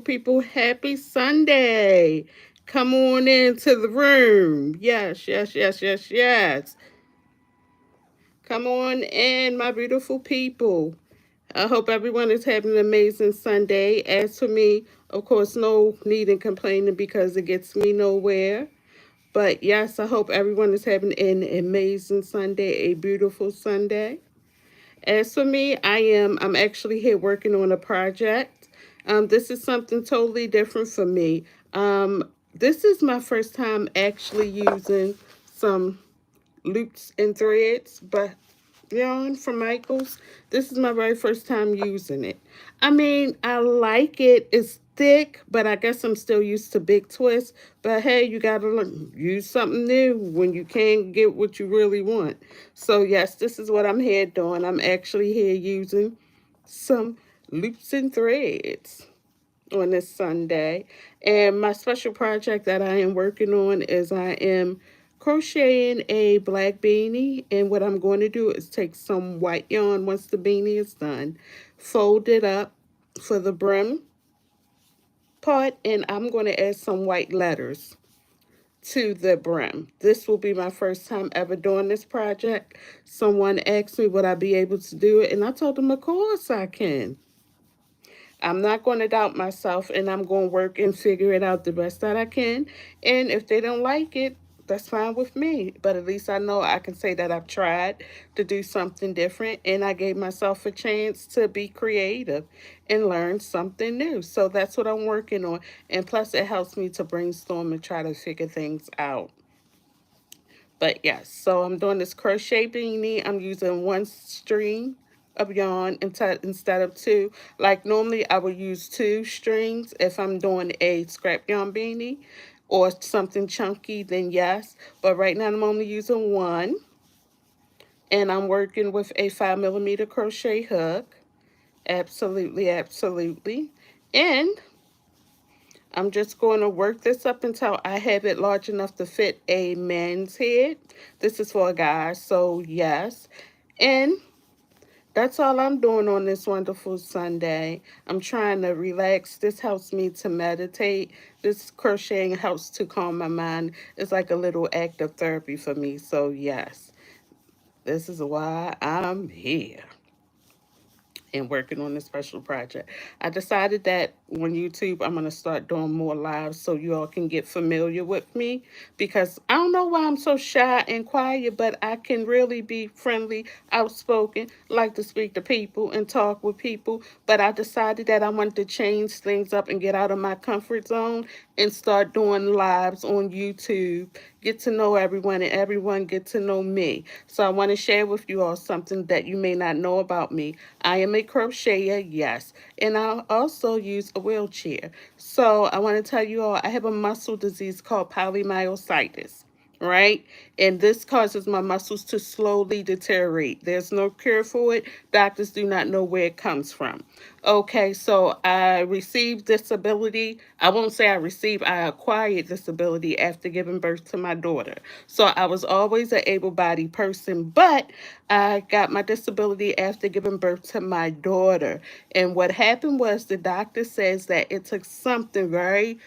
People, happy Sunday. Come on into the room. Yes, yes, yes, yes, yes. Come on in, my beautiful people. I hope everyone is having an amazing Sunday. As for me, of course, no need in complaining because it gets me nowhere. But yes, I hope everyone is having an amazing Sunday, a beautiful Sunday. As for me, I'm actually here working on a project. This is something totally different for me. This is my first time actually using some loops and threads, but yarn from Michaels. This is my very first time using it. I mean, I like it. It's thick, but I guess I'm still used to big twists. But hey, you gotta use something new when you can't get what you really want. So yes, this is what I'm here doing. I'm actually here using some loops and threads on this Sunday. And my special project that I am working on is I am crocheting a black beanie. And what I'm going to do is take some white yarn once the beanie is done, fold it up for the brim part, and I'm going to add some white letters to the brim. This will be my first time ever doing this project. Someone asked me would I be able to do it, and I told them of course I can. I'm not going to doubt myself, and I'm going to work and figure it out the best that I can. And if they don't like it, that's fine with me. But at least I know I can say that I've tried to do something different, and I gave myself a chance to be creative and learn something new. So that's what I'm working on. And plus, it helps me to brainstorm and try to figure things out. But yes, so I'm doing this crochet beanie. I'm using one string of yarn instead of two. Like normally I would use two strings if I'm doing a scrap yarn beanie or something chunky, then yes. But right now I'm only using one. And I'm working with a 5mm crochet hook. Absolutely, absolutely. And I'm just going to work this up until I have it large enough to fit a man's head. This is for a guy, so yes. And that's all I'm doing on this wonderful Sunday. I'm trying to relax. This helps me to meditate. This crocheting helps to calm my mind. It's like a little act of therapy for me, so yes. This is why I'm here and working on this special project. I decided that on YouTube, I'm going to start doing more lives so you all can get familiar with me because I don't know why I'm so shy and quiet, but I can really be friendly, outspoken, like to speak to people and talk with people. But I decided that I wanted to change things up and get out of my comfort zone and start doing lives on YouTube, get to know everyone and everyone get to know me. So I want to share with you all something that you may not know about me. I am a crocheter, yes, and I also use a wheelchair. So I want to tell you all I have a muscle disease called polymyositis, right? And this causes my muscles to slowly deteriorate. There's no cure for it. Doctors do not know where it comes from. Okay, so I received disability. I won't say I received, I acquired disability after giving birth to my daughter. So I was always an able bodied person, but I got my disability after giving birth to my daughter. And what happened was the doctor says that it took something very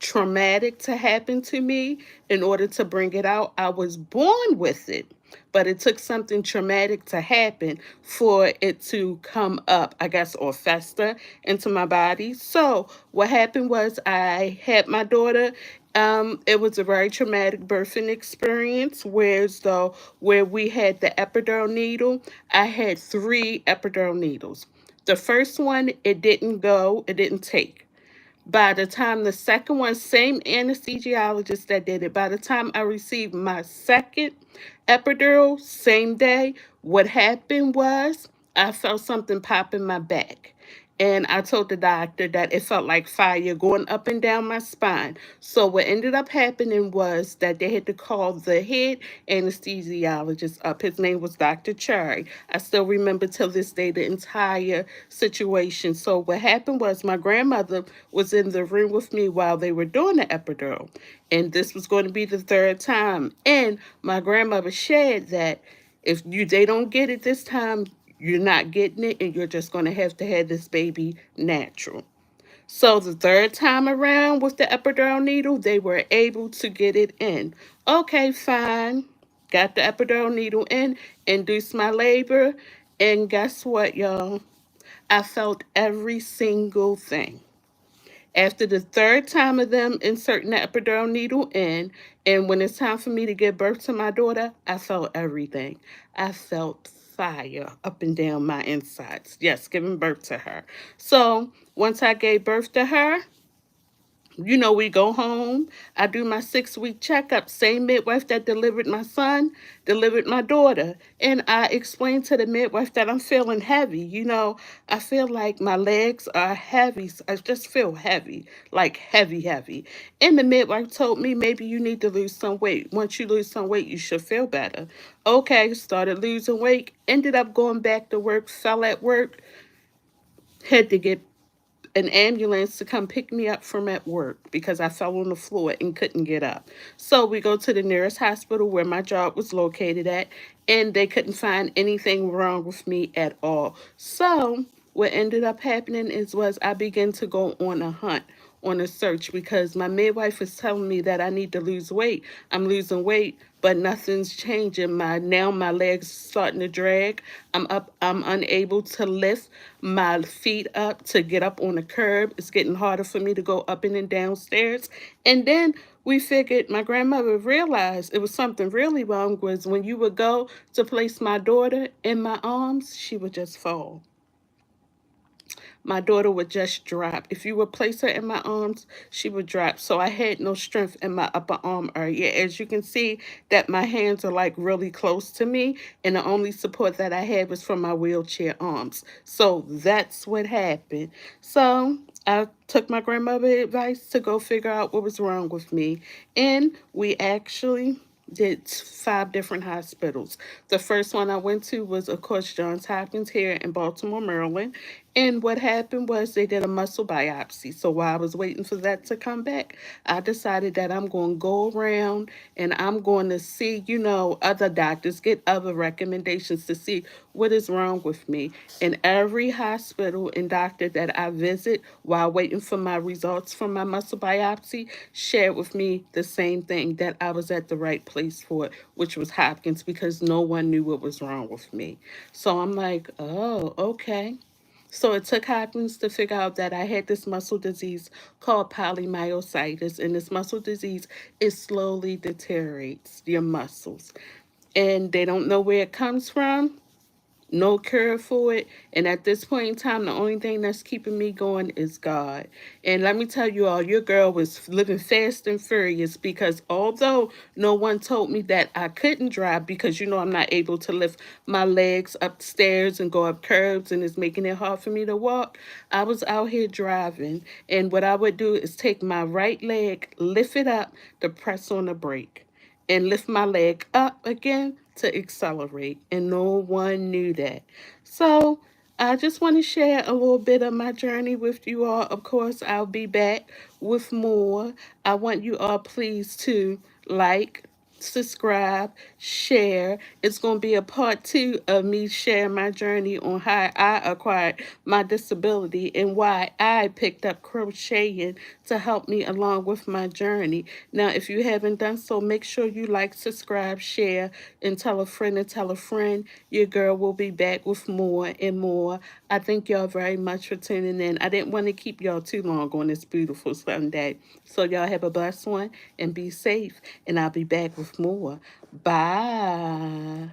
traumatic to happen to me in order to bring it out. I was born with it, but it took something traumatic to happen for it to come up, I guess, or fester into my body. So what happened was I had my daughter. It was a very traumatic birthing experience, whereas though where we had the epidural needle, I had three epidural needles. The first one, it didn't go, it didn't take. By the time the second one, same anesthesiologist that did it, by the time I received my second epidural, same day, what happened was I felt something pop in my back. And I told the doctor that it felt like fire going up and down my spine. So what ended up happening was that they had to call the head anesthesiologist up. His name was Dr. Cherry. I still remember till this day the entire situation. So what happened was my grandmother was in the room with me while they were doing the epidural. And this was going to be the third time. And my grandmother shared that if they don't get it this time, you're not getting it and you're just going to have this baby natural. So the third time around with the epidural needle, they were able to get it in. Okay, fine. Got the epidural needle in, induced my labor, and guess what, y'all? I felt every single thing. After the third time of them inserting the epidural needle in, and when it's time for me to give birth to my daughter, I felt everything. I felt fire up and down my insides. Yes, giving birth to her. So once I gave birth to her, we go home. I do my 6 week checkup. Same midwife that delivered my son delivered my daughter. And I explained to the midwife that I'm feeling heavy. I feel like my legs are heavy. I just feel heavy, like heavy, heavy. And the midwife told me maybe you need to lose some weight. Once you lose some weight, you should feel better. Okay, started losing weight. Ended up going back to work, fell at work, had to get an ambulance to come pick me up from at work because I fell on the floor and couldn't get up. So we go to the nearest hospital where my job was located at, and they couldn't find anything wrong with me at all. So what ended up happening was I began to go on a hunt, on a search, because my midwife was telling me that I need to lose weight. I'm losing weight, but nothing's changing. My legs starting to drag. I'm unable to lift my feet up to get up on the curb. It's getting harder for me to go up and downstairs. And then we figured, my grandmother realized it was something really wrong, was when you would go to place my daughter in my arms, she would just fall. My daughter would just drop. If you would place her in my arms, she would drop. So I had no strength in my upper arm area. As you can see, that my hands are like really close to me, and the only support that I had was from my wheelchair arms. So that's what happened. So I took my grandmother's advice to go figure out what was wrong with me, and we actually did 5 different hospitals. The first one I went to was, of course, Johns Hopkins here in Baltimore, Maryland. And what happened was they did a muscle biopsy. So while I was waiting for that to come back, I decided that I'm going to go around and I'm going to see, other doctors, get other recommendations to see what is wrong with me. And every hospital and doctor that I visit while waiting for my results from my muscle biopsy shared with me the same thing, that I was at the right place for it, which was Hopkins, because no one knew what was wrong with me. So I'm like, oh, okay. So it took Hopkins to figure out that I had this muscle disease called polymyositis, and this muscle disease, it slowly deteriorates your muscles, and they don't know where it comes from, no cure for it. And at this point in time, the only thing that's keeping me going is God. And let me tell you all, your girl was living fast and furious, because although no one told me that I couldn't drive, because I'm not able to lift my legs upstairs and go up curbs, and it's making it hard for me to walk, I was out here driving. And what I would do is take my right leg, lift it up to press on the brake, and lift my leg up again to accelerate. And no one knew that. So I just want to share a little bit of my journey with you all. Of course, I'll be back with more. I want you all please to like, subscribe, share. It's going to be a part 2 of me sharing my journey on how I acquired my disability and why I picked up crocheting to help me along with my journey. Now, if you haven't done so, make sure you like, subscribe, share, and tell a friend and tell a friend. Your girl will be back with more and more. I thank y'all very much for tuning in. I didn't want to keep y'all too long on this beautiful Sunday. So y'all have a blessed one and be safe. And I'll be back with more. Bye.